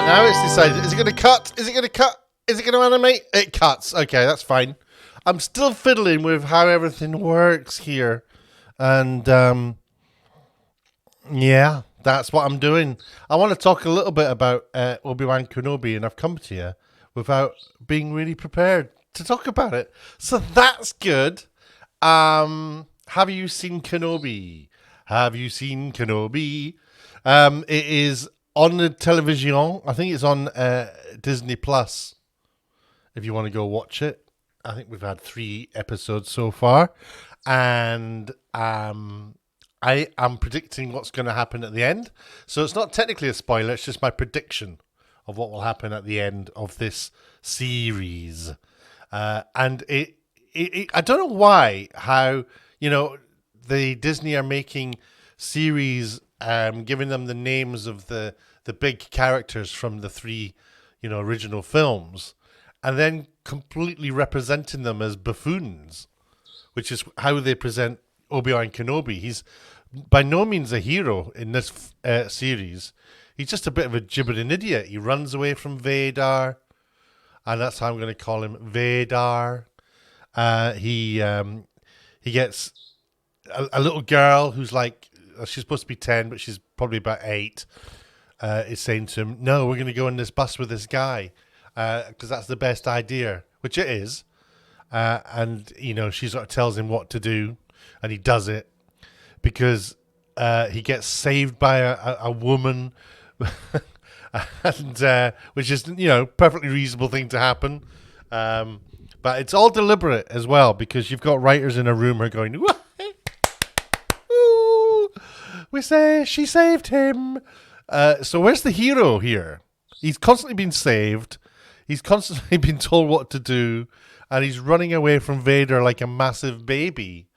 Now it's decided. Is it going to cut? Is it going to cut? Is it going to animate? It cuts. Okay, that's fine. I'm still fiddling with how everything works here. And, yeah, that's what I'm doing. I want to talk a little bit about Obi-Wan Kenobi, and I've come to you without being really prepared to talk about it. So that's good. Have you seen Kenobi? Have you seen Kenobi? It is on the television. I think it's on Disney Plus. If you want to go watch it, I think we've had 3 episodes so far, and I am predicting what's going to happen at the end. So it's not technically a spoiler; it's just my prediction of what will happen at the end of this series. And I don't know why, how, the Disney are making series, giving them the names of the big characters from the 3, original films, and then completely representing them as buffoons, which is how they present Obi-Wan Kenobi. He's by no means a hero in this series. He's just a bit of a gibbering idiot. He runs away from Vader, and that's how I'm going to call him, Vader. He gets a little girl who's like, she's supposed to be 10, but she's probably about 8, is saying to him, no, we're going to go on this bus with this guy, because that's the best idea, which it is. And, she sort of tells him what to do, and he does it because he gets saved by a woman, and which is, perfectly reasonable thing to happen. But it's all deliberate as well, because you've got writers in a room who are going, ooh, we say she saved him. So where's the hero here? He's constantly been saved. He's constantly been told what to do, and he's running away from Vader like a massive baby.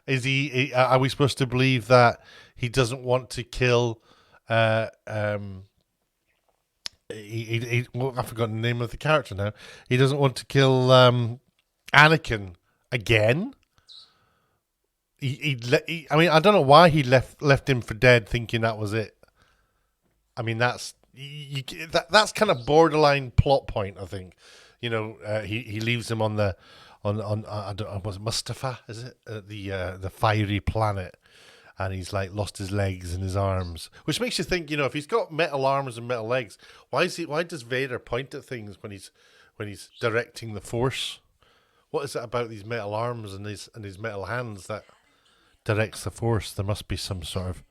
Is he? Are we supposed to believe that he doesn't want to kill? Well, I've forgotten the name of the character now. He doesn't want to kill Anakin again. I mean, I don't know why he left him for dead, thinking that was it. I mean, that's kind of borderline plot point, I think. He leaves him on I don't know, was it Mustafa? Is it the fiery planet? And he's like lost his legs and his arms, which makes you think, if he's got metal arms and metal legs, why does Vader point at things when he's directing the Force? What is it about these metal arms and his metal hands that directs the Force? There must be some sort of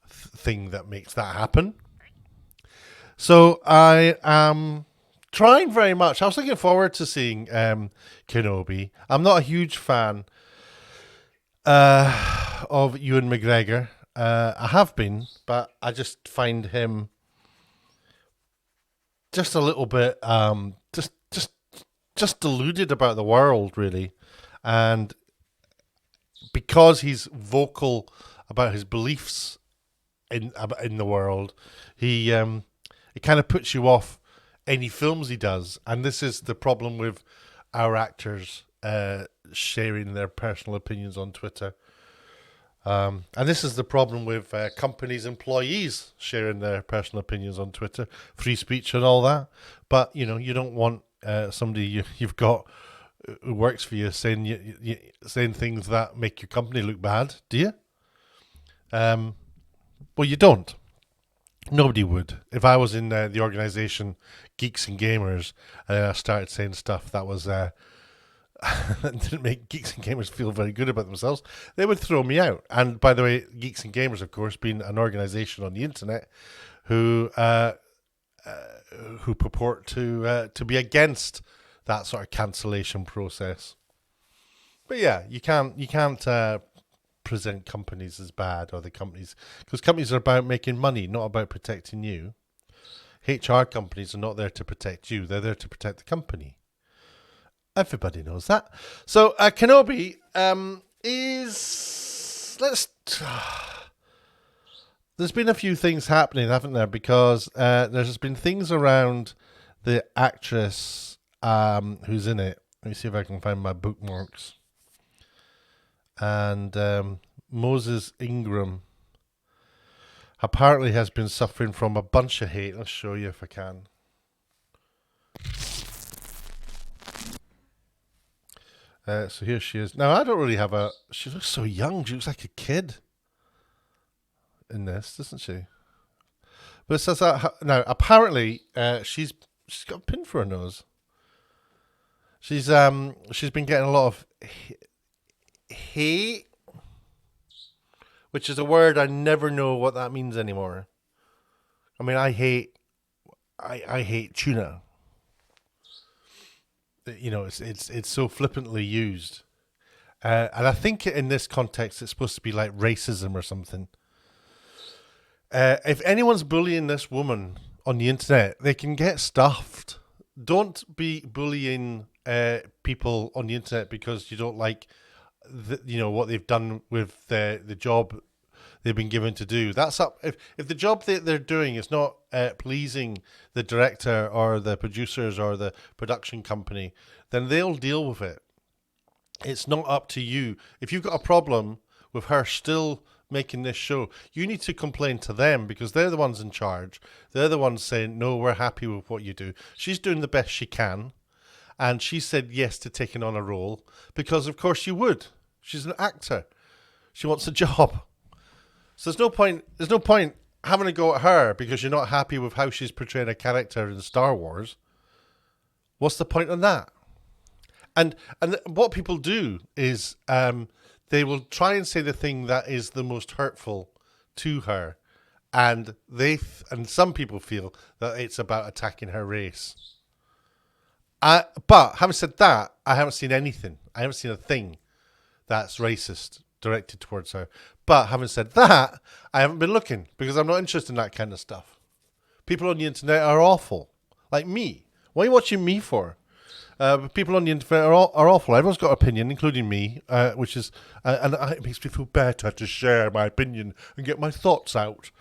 thing that makes that happen. So I am trying very much. I was looking forward to seeing Kenobi. I'm not a huge fan of Ewan McGregor. I have been, but I just find him just a little bit just deluded about the world, really. And because he's vocal about his beliefs in the world, it kind of puts you off any films he does. And this is the problem with our actors sharing their personal opinions on Twitter. And this is the problem with companies' employees sharing their personal opinions on Twitter, free speech and all that. But, you don't want somebody you've got who works for you saying saying things that make your company look bad, do you? Well, you don't. Nobody would. If I was in the organisation Geeks and Gamers and I started saying stuff that was that didn't make Geeks and Gamers feel very good about themselves, they would throw me out. And by the way, Geeks and Gamers, of course, being an organisation on the internet who purport to be against that sort of cancellation process. But yeah, you can't present companies as bad, or the companies, because companies are about making money, not about protecting you. HR companies are not there to protect you; they're there to protect the company. Everybody knows that. So Kenobi is there's been a few things happening, haven't there? Because there's been things around the actress who's in it. Let me see if I can find my bookmarks. And Moses Ingram. apparently has been suffering from a bunch of hate. Let's show you if I can. So here she is. Now, I don't really have a... She looks so young. She looks like a kid in this, doesn't she? But it says that... Now, apparently, she's got a pin for her nose. She's been getting a lot of hate, which is a word I never know what that means anymore. I mean, I hate tuna. You know, it's so flippantly used, and I think in this context it's supposed to be like racism or something. If anyone's bullying this woman on the internet, they can get stuffed. Don't be bullying people on the internet because you don't like what they've done with the job they've been given to do. That's up. If the job that they're doing is not pleasing the director or the producers or the production company, then they'll deal with it. It's not up to you. If you've got a problem with her still making this show, you need to complain to them because they're the ones in charge. They're the ones saying, no, we're happy with what you do. She's doing the best she can. And she said yes to taking on a role because, of course, she would. She's an actor. She wants a job. So there's no point having a go at her because you're not happy with how she's portraying a character in Star Wars. What's the point on that? And what people do is they will try and say the thing that is the most hurtful to her, and some people feel that it's about attacking her race. But having said that, I haven't seen anything. I haven't seen a thing that's racist directed towards her. But having said that, I haven't been looking because I'm not interested in that kind of stuff. People on the internet are awful, like me. What are you watching me for? People on the internet are awful. Everyone's got an opinion, including me, which is, and it makes me feel better to share my opinion and get my thoughts out.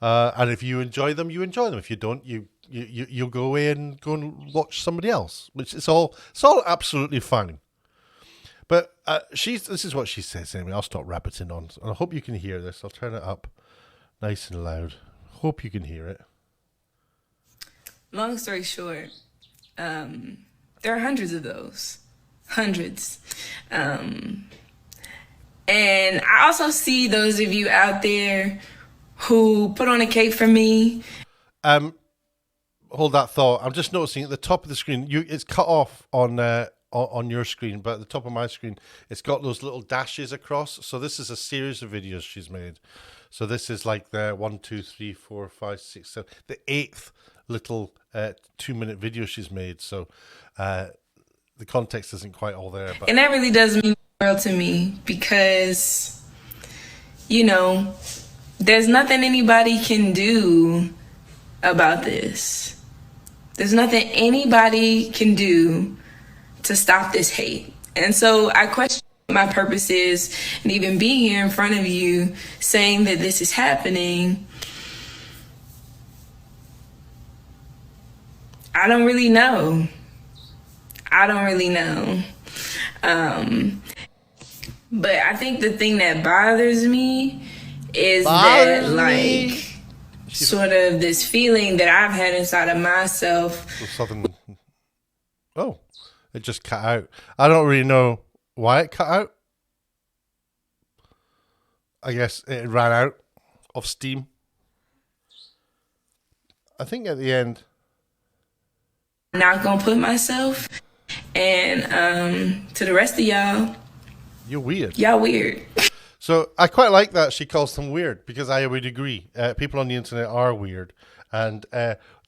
And if you enjoy them, you enjoy them. If you don't, you'll go away and go and watch somebody else, which is all absolutely fine. But this is what she says anyway. I'll stop rabbiting on. And I hope you can hear this. I'll turn it up nice and loud. Hope you can hear it. Long story short, there are hundreds of those. Hundreds. And I also see those of you out there who put on a cape for me. Hold that thought. I'm just noticing at the top of the screen, it's cut off on your screen, but at the top of my screen, it's got those little dashes across. So this is a series of videos she's made. So this is like the 1, 2, 3, 4, 5, 6, 7, the 8th little 2-minute video she's made. So the context isn't quite all there. But. And that really does mean the world to me because, there's nothing anybody can do about this. There's nothing anybody can do to stop this hate. And so I question what my purpose is, and even being here in front of you saying that this is happening, I don't really know. But I think the thing that bothers me is sort of this feeling that I've had inside of myself. Oh, it just cut out. I don't really know why it cut out. I guess it ran out of steam. I think at the end. I'm not going to put myself. And to the rest of y'all. You're weird. Y'all weird. So I quite like that she calls them weird because I would agree. People on the internet are weird. And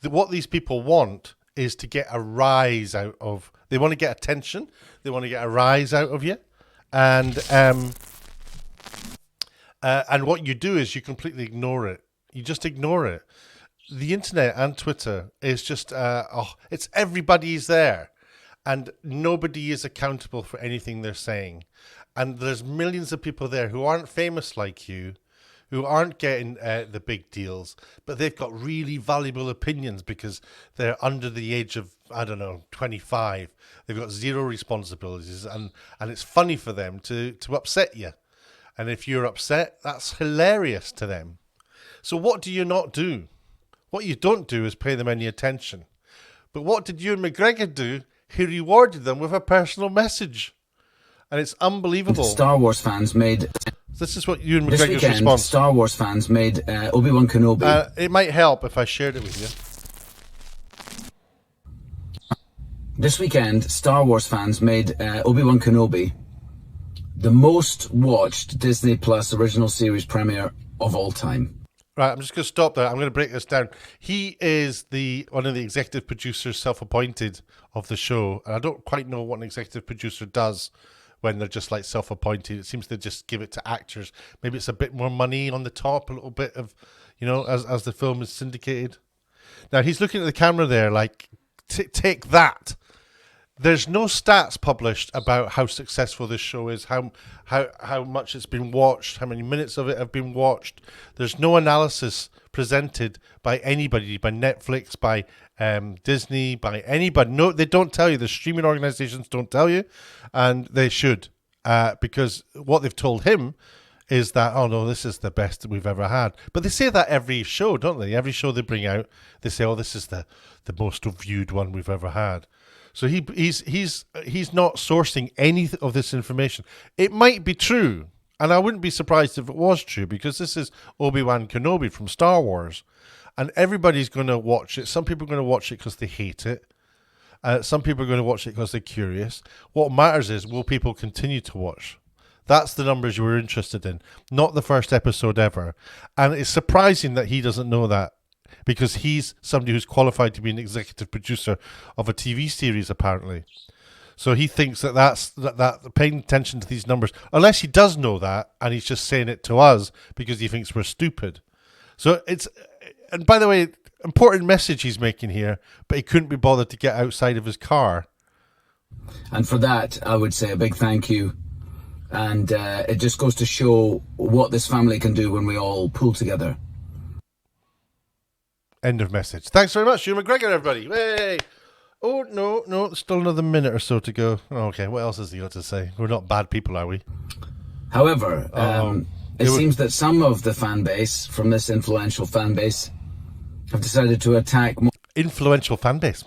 what these people want is to get a rise out of... They want to get attention. They want to get a rise out of you. And what you do is you completely ignore it. You just ignore it. The internet and Twitter is just... it's everybody's there. And nobody is accountable for anything they're saying. And there's millions of people there who aren't famous like you, who aren't getting the big deals, but they've got really valuable opinions because they're under the age of, 25. They've got zero responsibilities, and it's funny for them to upset you. And if you're upset, that's hilarious to them. So what do you not do? What you don't do is pay them any attention. But what did Ewan McGregor do? He rewarded them with a personal message. And it's unbelievable. Star Wars fans made... This is what Ewan This McGregor's weekend, response. Star Wars fans made Obi-Wan Kenobi. It might help if I shared it with you. This weekend, Star Wars fans made Obi-Wan Kenobi the most watched Disney Plus original series premiere of all time. Right, I'm just going to stop there. I'm going to break this down. He is one of the executive producers, self-appointed, of the show. And I don't quite know what an executive producer does when they're just like self-appointed. It seems to just give it to actors. Maybe it's a bit more money on the top, a little bit of, as the film is syndicated. Now, he's looking at the camera there like, take that. There's no stats published about how successful this show is, how much it's been watched, how many minutes of it have been watched. There's no analysis presented by anybody, by Netflix, by Disney, by anybody. No, they don't tell you. The streaming organizations don't tell you, and they should, because what they've told him is that, oh no, this is the best that we've ever had. But they say that every show, don't they? Every show they bring out, they say, oh, this is the most viewed one we've ever had. So he's not sourcing any of this information. It might be true, and I wouldn't be surprised if it was true, because this is Obi-Wan Kenobi from Star Wars, and everybody's going to watch it. Some people are going to watch it because they hate it. Some people are going to watch it because they're curious. What matters is, will people continue to watch? That's the numbers you were interested in, not the first episode ever. And it's surprising that he doesn't know that, because he's somebody who's qualified to be an executive producer of a TV series, apparently. So he thinks that paying attention to these numbers, unless he does know that, and he's just saying it to us because he thinks we're stupid. So and by the way, important message he's making here, but he couldn't be bothered to get outside of his car. And for that, I would say a big thank you. And it just goes to show what this family can do when we all pull together. End of message. Thanks very much, Ewan McGregor, everybody. Hey! Oh, no, still another minute or so to go. Okay, what else has he got to say? We're not bad people, are we? However, it seems that some of the fan base from this influential fan base have decided to attack... Influential fan base?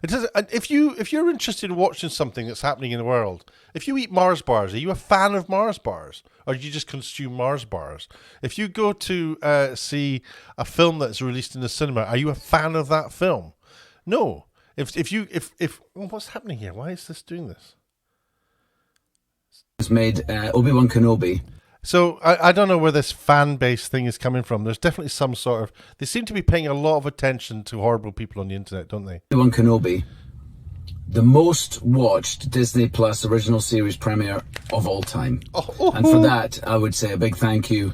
It does, if you're interested in watching something that's happening in the world, if you eat Mars bars, are you a fan of Mars bars, or do you just consume Mars bars? If you go to see a film that's released in the cinema, are you a fan of that film? No. If what's happening here? Why is this doing this? It's made Obi-Wan Kenobi. So I don't know where this fan base thing is coming from. There's definitely some sort of... They seem to be paying a lot of attention to horrible people on the internet, don't they? Obi-Wan Kenobi, the most watched Disney Plus original series premiere of all time. And for that, I would say a big thank you.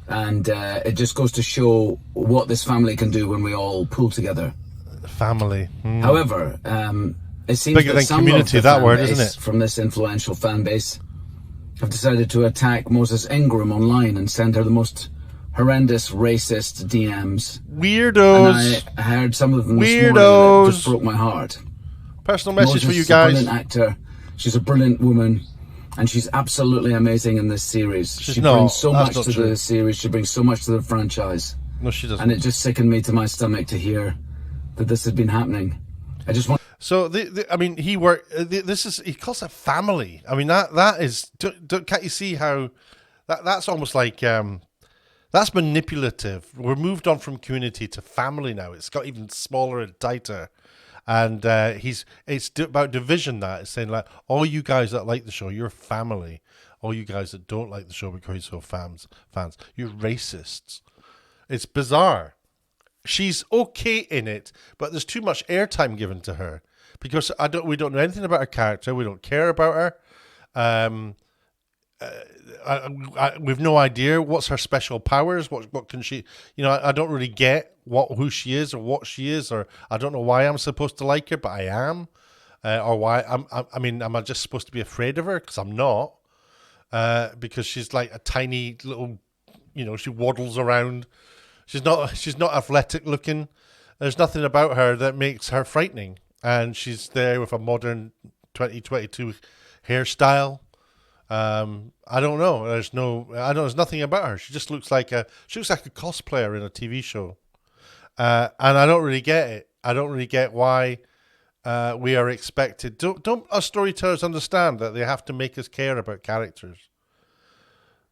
And it just goes to show what this family can do when we all pull together. Family. However, it seems bigger that than some community, of the that fan word, base isn't it? From this influential fan base have decided to attack Moses Ingram online and send her the most horrendous racist DMs. Weirdos. And I heard some of them this morning, and it just broke my heart. Personal message Moses for you guys. is a brilliant actor. She's a brilliant woman, and she's absolutely amazing in this series. She brings so much to the series. She brings so much to the franchise. No, she doesn't. And it just sickened me to my stomach to hear that this had been happening. I just want... So I mean, he calls it family. I mean, that is, can't you see how that's almost like that's manipulative. We're moved on from community to family now. It's got even smaller and tighter, and it's about division. That it's saying like, all you guys that like the show, you're family. All you guys that don't like the show because you're fans, you're racists. It's bizarre. She's okay in it, but there's too much airtime given to her because we don't know anything about her character. We don't care about her. We've no idea what's her special powers. What can she? I don't really get who she is or what she is, or I don't know why I'm supposed to like her, but I am, or why am I just supposed to be afraid of her? Because I'm not, because she's like a tiny little, she waddles around. She's not athletic looking. There's nothing about her that makes her frightening. And she's there with a modern 2022 hairstyle. I don't know. There's nothing about her. She just looks like a cosplayer in a TV show. And I don't really get it. I don't really get why we are expected. Don't us storytellers understand that they have to make us care about characters?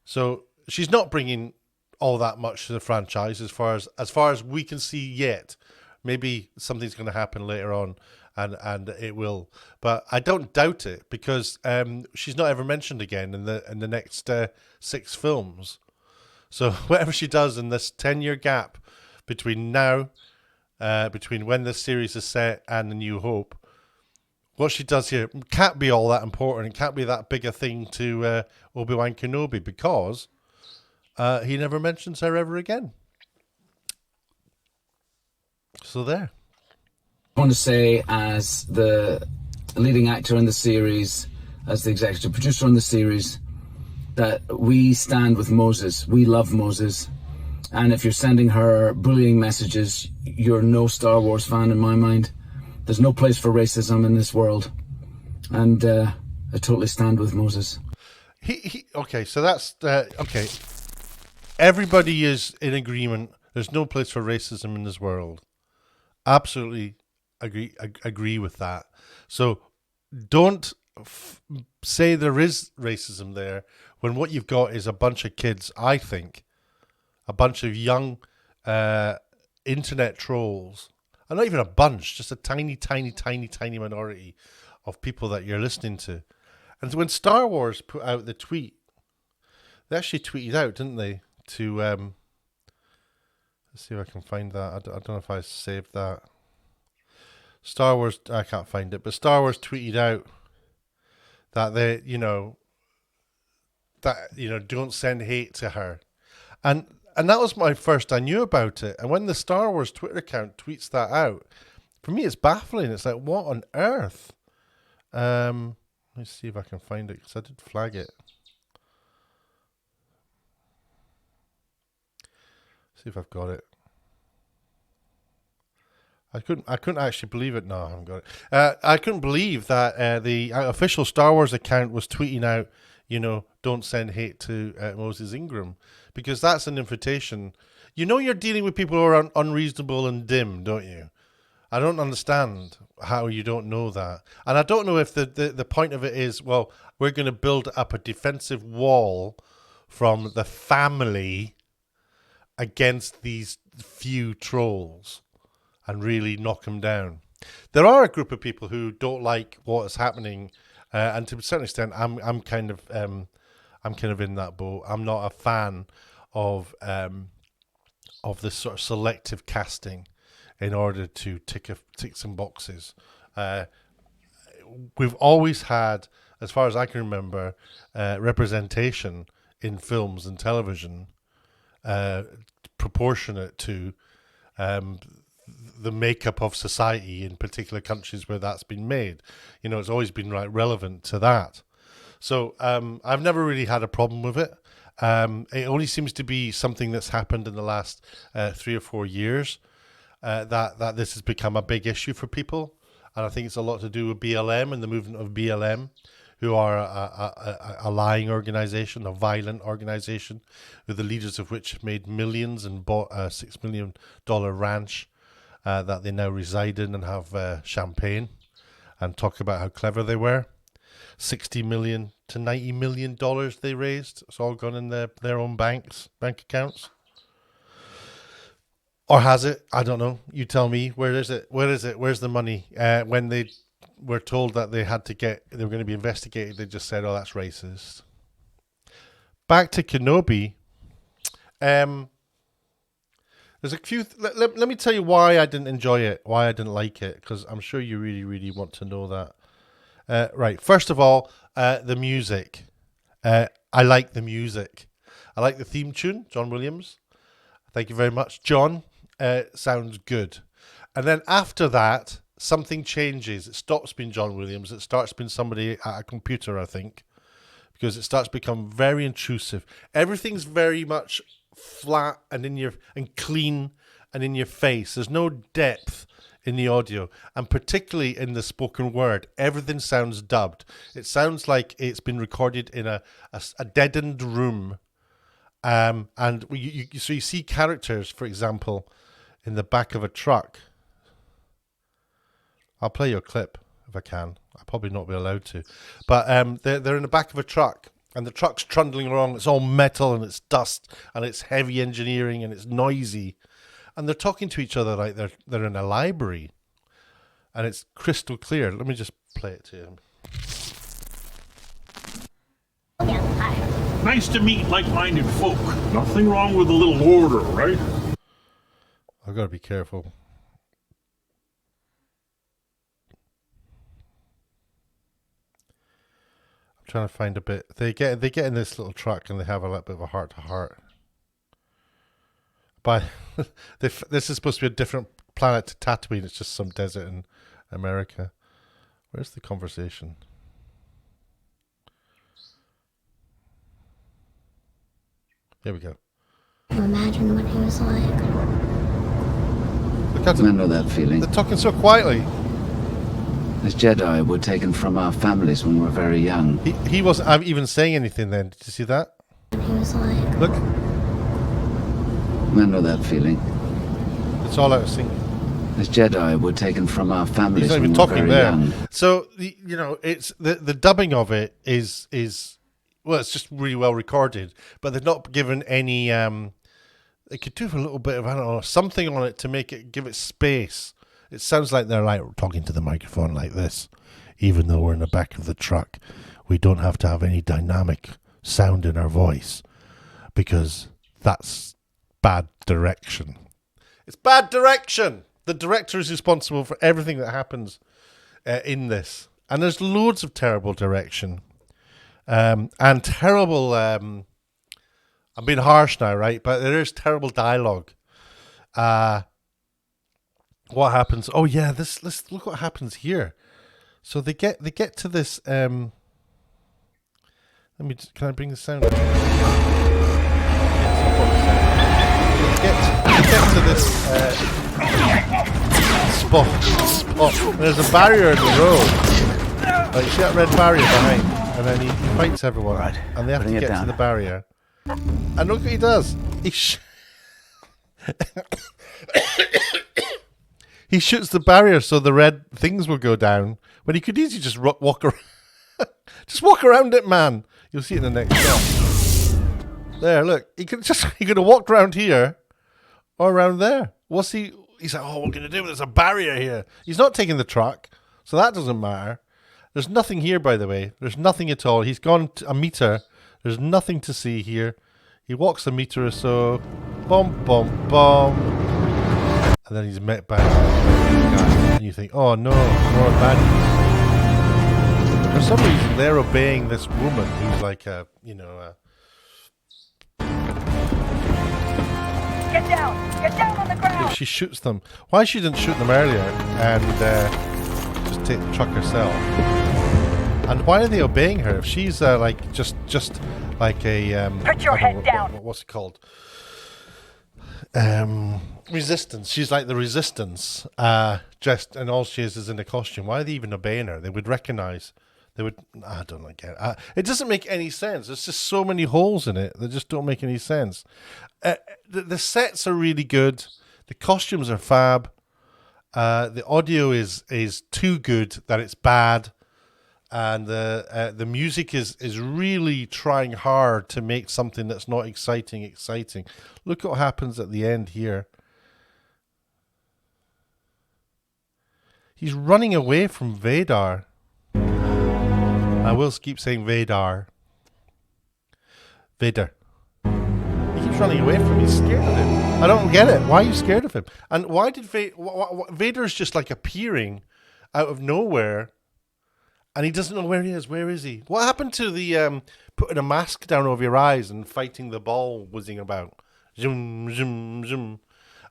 So she's not bringing all that much to the franchise as far as we can see yet. Maybe something's going to happen later on, and it will. But I don't doubt it, because she's not ever mentioned again in the next 6 films. So whatever she does in this 10-year gap between now, between when this series is set and A New Hope, what she does here can't be all that important. It can't be that big a thing to Obi-Wan Kenobi, because he never mentions her ever again. So there. I want to say, as the leading actor in the series, as the executive producer on the series, that we stand with Moses. We love Moses. And if you're sending her bullying messages, you're no Star Wars fan in my mind. There's no place for racism in this world. And I totally stand with Moses. Okay, so that's... okay. Everybody is in agreement. There's no place for racism in this world. Absolutely agree with that. So don't say there is racism there when what you've got is a bunch of kids, I think, a bunch of young internet trolls, and not even a bunch, just a tiny minority of people that you're listening to. And when Star Wars put out the tweet, they actually tweeted out, didn't they, to let's see if I can find that. I don't know if I saved that. Star Wars, I can't find it, but Star Wars tweeted out that they, don't send hate to her. And that was my first I knew about it. And when the Star Wars Twitter account tweets that out, for me it's baffling. It's like, what on earth? Let me see if I can find it, because I did flag it. See if I've got it. I couldn't actually believe it. No, I haven't got it. I couldn't believe that the official Star Wars account was tweeting out, don't send hate to Moses Ingram, because that's an invitation. You're dealing with people who are unreasonable and dim, don't you? I don't understand how you don't know that. And I don't know if the point of it is, well, we're going to build up a defensive wall from the family against these few trolls and really knock them down. There are a group of people who don't like what is happening, and to a certain extent, I'm kind of in that boat. I'm not a fan of this sort of selective casting in order to tick some boxes. We've always had, as far as I can remember, representation in films and television proportionate to the makeup of society in particular countries where that's been made. It's always been relevant to that. So I've never really had a problem with it. It only seems to be something that's happened in the last 3 or 4 years that this has become a big issue for people. And I think it's a lot to do with BLM and the movement of BLM, who are a lying organization, a violent organization, with the leaders of which have made millions and bought a $6 million ranch that they now reside in and have champagne and talk about how clever they were. $60 million to $90 million they raised. It's all gone in their own bank accounts. Or has it? I don't know. You tell me. Where is it? Where's the money? When they were told that they were going to be investigated, they just said, "Oh, that's racist." Back to Kenobi. There's a few. Let me tell you why I didn't enjoy it, why I didn't like it, because I'm sure you really, really want to know that. Right. First of all, the music. I like the music. I like the theme tune, John Williams. Thank you very much, John. Sounds good. And then after that, something changes. It stops being John Williams. It starts being somebody at a computer, I think, because it starts to become very intrusive. Everything's very much flat and clean and in your face. There's no depth in the audio, and particularly in the spoken word. Everything sounds dubbed. It sounds like it's been recorded in a deadened room. And so you see characters, for example, in the back of a truck. I'll play you a clip if I can. I'll probably not be allowed to. But they're in the back of a truck, and the truck's trundling along. It's all metal, and it's dust, and it's heavy engineering, and it's noisy. And they're talking to each other like they're in a library. And it's crystal clear. Let me just play it to him. Nice to meet like-minded folk. Nothing wrong with a little order, right? I've got to be careful. I'm trying to find a bit. They get in this little truck and they have a little bit of a heart-to-heart. But this is supposed to be a different planet to Tatooine. It's just some desert in America. Where's the conversation? Here we go. Imagine what he was like. Look at I know that feeling. They're talking so quietly. As Jedi, we're taken from our families when we're very young. He wasn't even saying anything then. Did you see that? What he was like. Look. I know that feeling. It's all out of sync. As Jedi, we're taken from our families He's not even when we're talking very there. young. So it's the dubbing of it is well, it's just really well recorded, but they're not given any. They could do a little bit of, I don't know, something on it to make it, give it space. It sounds like they're like talking to the microphone like this, even though we're in the back of the truck. We don't have to have any dynamic sound in our voice because that's bad direction. It's bad direction. The director is responsible for everything that happens in this. And there's loads of terrible direction. And terrible, I'm being harsh now, right? But there is terrible dialogue. What happens? Oh yeah, let's look what happens here. So they get to this. Can I bring the sound? Get to this spot. There's a barrier in the road. Like, see that red barrier behind, and then he fights everyone, right, and they have to get to the barrier. And look what he does. He shoots the barrier so the red things will go down. When he could easily just walk around. Just walk around it, man. You'll see it in the next shot. There, look. He could have walked around here or around there. What's he? He's like, oh, what can I do? There's a barrier here. He's not taking the truck, so that doesn't matter. There's nothing here, by the way. There's nothing at all. He's gone a meter. There's nothing to see here. He walks a meter or so. Bum, bum, bum. And then he's met by a guy. And you think, oh no, more baddies. For some reason, they're obeying this woman who's like a. Get down on the ground! She shoots them. Why she didn't shoot them earlier and just take the truck herself? And why are they obeying her if she's like just like a Put your head down. What's it called? Resistance. She's like the resistance, dressed, and all she is in a costume. Why are they even obeying her? They would recognize. They would. I don't like it. It doesn't make any sense. There's just so many holes in it. They just don't make any sense. The sets are really good. The costumes are fab. The audio is too good that it's bad, and the music is really trying hard to make something that's not exciting. Look what happens at the end here. He's running away from Vader. I will keep saying Vader. He keeps running away from him. He's scared of him. I don't get it. Why are you scared of him? And why did Vader's just like appearing out of nowhere, and he doesn't know where he is. Where is he? What happened to the putting a mask down over your eyes and fighting the ball whizzing about? Zoom, zoom, zoom.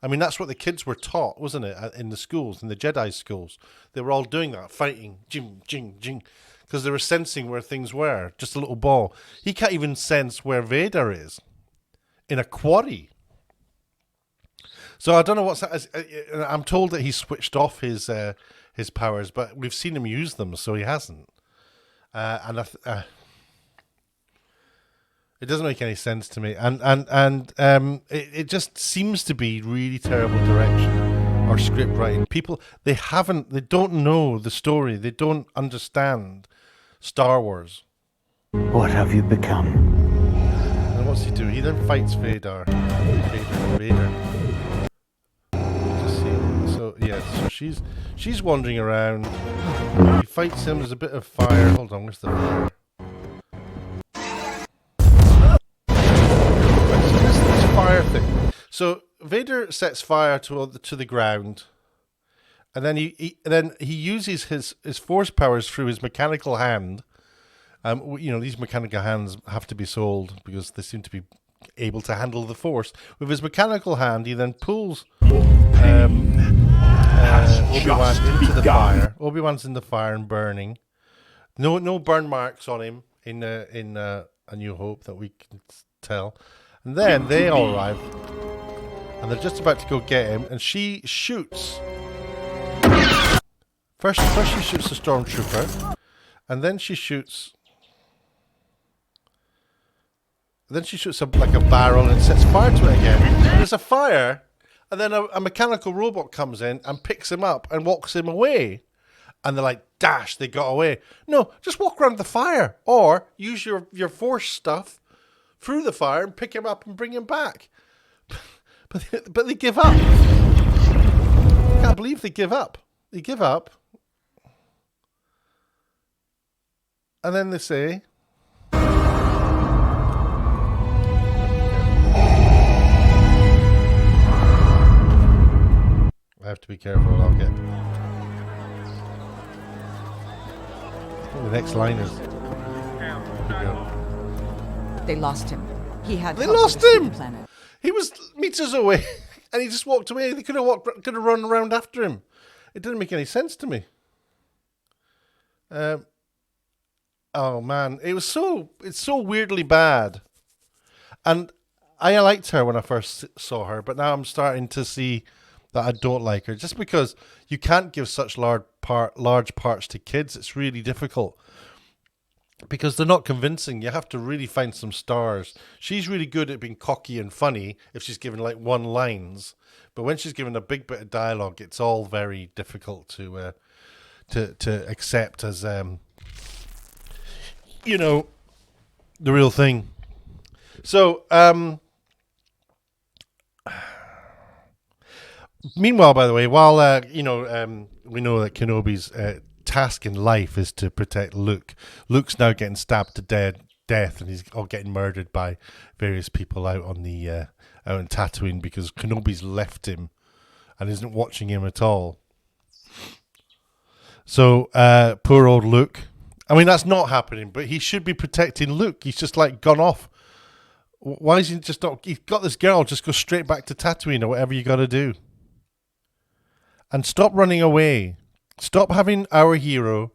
I mean, that's what the kids were taught, wasn't it? In the schools, in the Jedi schools, they were all doing that, fighting, jing, jing, jing. Because they were sensing where things were. Just a little ball. He can't even sense where Vader is. In a quarry. So I don't know what's that. I'm told that he switched off his powers, but we've seen him use them, so he hasn't. And it doesn't make any sense to me. And it just seems to be really terrible direction or script writing. People, they don't know the story. They don't understand Star Wars. What have you become? And what's he do? He then fights Vader. Vader. Just see. So yeah, so she's wandering around. He fights him. There's a bit of fire. Hold on, where's the fire? This fire thing. So Vader sets fire to the ground, and then he uses his force powers through his mechanical hand. These mechanical hands have to be sold because they seem to be able to handle the force. With his mechanical hand, he then pulls Obi-Wan into the fire. Obi-Wan's in the fire and burning. No burn marks on him in A New Hope that we can tell. And then they all arrive, and they're just about to go get him, and she shoots. First she shoots the stormtrooper, and then she shoots. Then she shoots a barrel and sets fire to it again. And there's a fire, and then a mechanical robot comes in and picks him up and walks him away. And they're like, dash, they got away. No, just walk around the fire, or use your force stuff through the fire and pick him up and bring him back. But they give up. I can't believe they give up. They give up. And then they say, I have to be careful. I'll get. I think the next line is. They lost him. He had. They lost him. He was meters away, and he just walked away. They could have run around after him. It didn't make any sense to me. Oh man, it's so weirdly bad, and I liked her when I first saw her, but now I'm starting to see that I don't like her, just because you can't give such large parts to kids. It's really difficult because they're not convincing. You have to really find some stars. She's really good at being cocky and funny if she's given like one lines, but when she's given a big bit of dialogue, it's all very difficult to accept as the real thing. So meanwhile, by the way, while we know that Kenobi's task in life is to protect Luke. Luke's now getting stabbed to death, and he's all getting murdered by various people out on the out in Tatooine because Kenobi's left him and isn't watching him at all. So poor old Luke. I mean, that's not happening, but he should be protecting Luke. He's just like gone off. Why is he just not? He's got this girl. Just go straight back to Tatooine or whatever you got to do. And stop running away. Stop having our hero,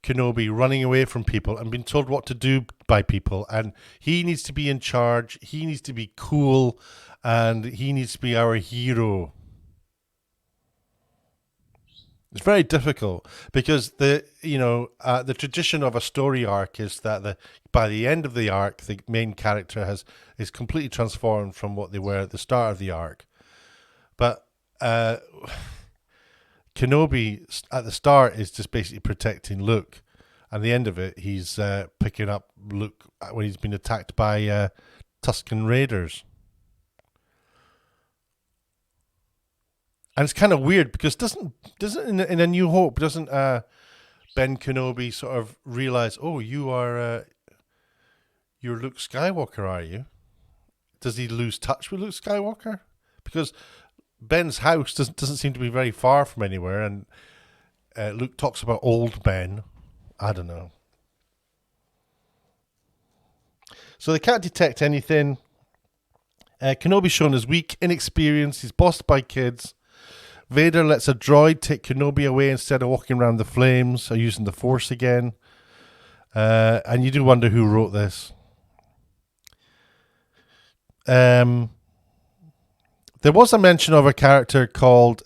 Kenobi, running away from people and being told what to do by people. And he needs to be in charge. He needs to be cool. And he needs to be our hero. It's very difficult because the tradition of a story arc is that by the end of the arc, the main character is completely transformed from what they were at the start of the arc. But Kenobi at the start is just basically protecting Luke, and the end of it, he's picking up Luke when he's been attacked by Tusken Raiders. And it's kind of weird because doesn't in A New Hope doesn't Ben Kenobi sort of realize, oh, you're Luke Skywalker, are you? Does he lose touch with Luke Skywalker? Because Ben's house doesn't seem to be very far from anywhere, and Luke talks about old Ben. I don't know. So they can't detect anything. Kenobi's shown as weak, inexperienced. He's bossed by kids. Vader lets a droid take Kenobi away instead of walking around the flames or using the Force again. And you do wonder who wrote this. The There was a mention of a character called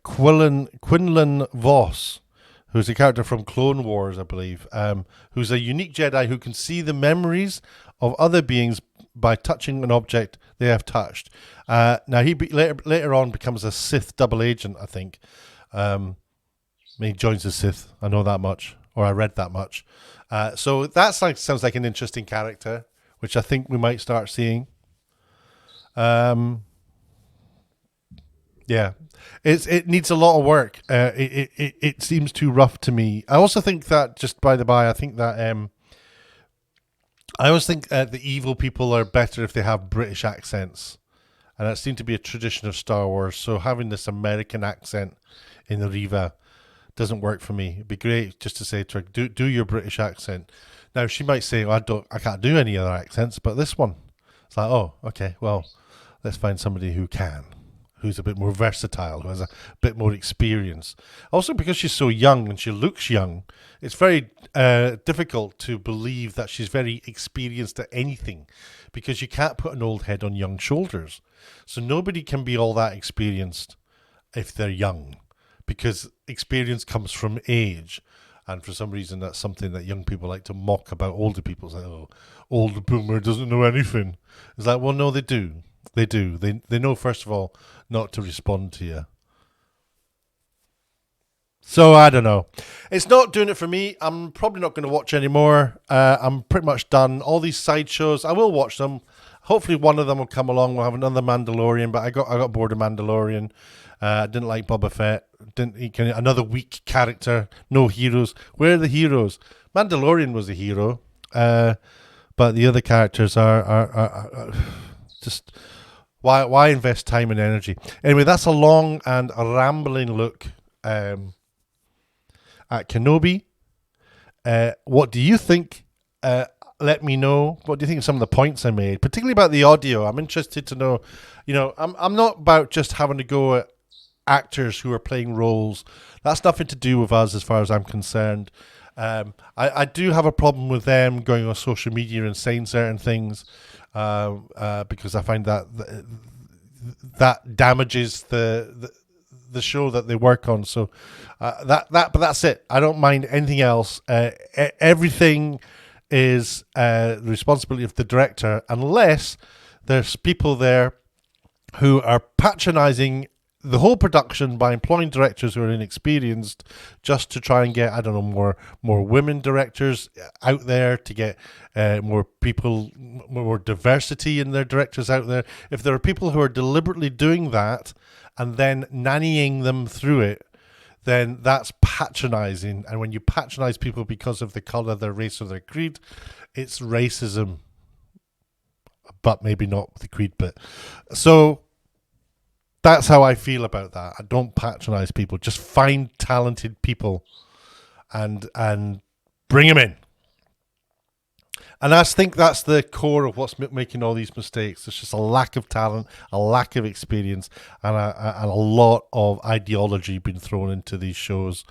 Quinlan Voss, who's a character from Clone Wars, I believe, who's a unique Jedi who can see the memories of other beings by touching an object they have touched. Now, later on becomes a Sith double agent, I think. He joins the Sith, I know that much, or I read that much. So that sounds like an interesting character, which I think we might start seeing. Yeah, it needs a lot of work. It seems too rough to me. I also think that, just by the by, I think that I always think the evil people are better if they have British accents, and that seemed to be a tradition of Star Wars. So having this American accent in Riva doesn't work for me. It'd be great just to say to her, do your British accent. Now she might say, I can't do any other accents, but this one, it's like, oh, okay, well, let's find somebody who can, who's a bit more versatile, who has a bit more experience. Also, because she's so young and she looks young, it's very difficult to believe that she's very experienced at anything, because you can't put an old head on young shoulders. So nobody can be all that experienced if they're young, because experience comes from age. And for some reason, that's something that young people like to mock about older people. It's like, oh, old boomer doesn't know anything. It's like, well, no, they do. They do. They know, first of all, not to respond to you. So, I don't know. It's not doing it for me. I'm probably not going to watch anymore. I'm pretty much done. All these side shows, I will watch them. Hopefully one of them will come along. We'll have another Mandalorian, but I got bored of Mandalorian. I didn't like Boba Fett. Another weak character. No heroes. Where are the heroes? Mandalorian was a hero, but the other characters are just... Why invest time and energy? Anyway, that's a long and a rambling look at Kenobi. What do you think? Let me know. What do you think of some of the points I made, particularly about the audio? I'm interested to know. I'm not about just having to go at actors who are playing roles. That's nothing to do with us as far as I'm concerned. I do have a problem with them going on social media and saying certain things, because I find that damages the show that they work on. So but that's it. I don't mind anything else. Everything is the responsibility of the director, unless there's people there who are patronizing the whole production by employing directors who are inexperienced, just to try and get, I don't know, more women directors out there, to get more people, more diversity in their directors out there. If there are people who are deliberately doing that and then nannying them through it, then that's patronizing. And when you patronize people because of the color, their race, or their creed, it's racism. But maybe not the creed bit. So that's how I feel about that. I don't patronize people. Just find talented people and bring them in. And I think that's the core of what's making all these mistakes. It's just a lack of talent, a lack of experience, and a lot of ideology being thrown into these shows,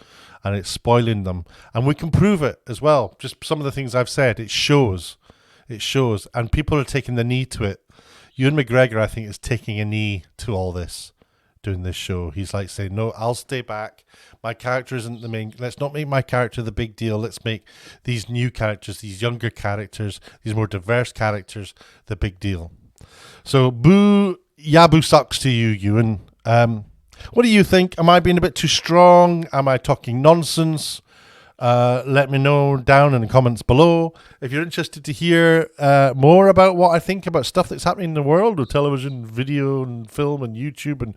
and it's spoiling them. And we can prove it as well. Just some of the things I've said, it shows. It shows. And people are taking the knee to it. Ewan McGregor, I think, is taking a knee to all this, doing this show. He's like saying, no, I'll stay back. My character isn't the main. Let's not make my character the big deal. Let's make these new characters, these younger characters, these more diverse characters, the big deal. So, boo, yabu sucks to you, Ewan. What do you think? Am I being a bit too strong? Am I talking nonsense? Let me know down in the comments below. If you're interested to hear more about what I think about stuff that's happening in the world of television, video and film and YouTube and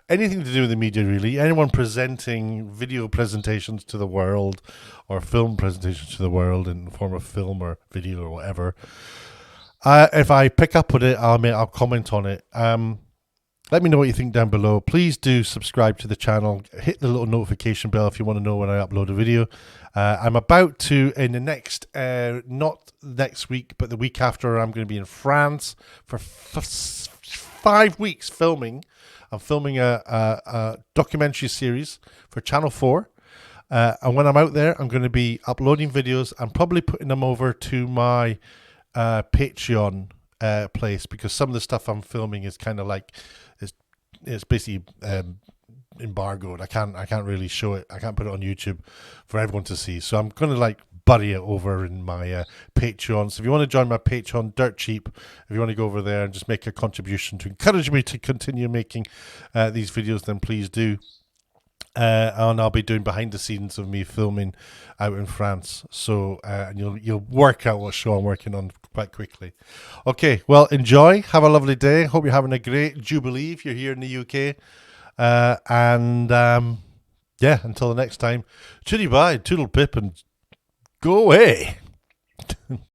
anything to do with the media, really, anyone presenting video presentations to the world or film presentations to the world in the form of film or video or whatever, if I pick up on it, I'll comment on it. Let me know what you think down below. Please do subscribe to the channel. Hit the little notification bell if you want to know when I upload a video. I'm about to, in the next, not next week, but the week after, I'm going to be in France for 5 weeks filming. I'm filming a documentary series for Channel 4. And when I'm out there, I'm going to be uploading videos and probably putting them over to my Patreon place, because some of the stuff I'm filming is kind of like, it's basically embargoed. I can't really show it. I can't put it on YouTube for everyone to see. So I'm going to like bury it over in my Patreon. So if you want to join my Patreon, dirt cheap, if you want to go over there and just make a contribution to encourage me to continue making these videos, then please do. And I'll be doing behind the scenes of me filming out in France. So and you'll work out what show I'm working on quite quickly. Okay, well, enjoy. Have a lovely day. Hope you're having a great Jubilee if you're here in the UK. Yeah, until the next time, chitty bye, toodle pip, and go away.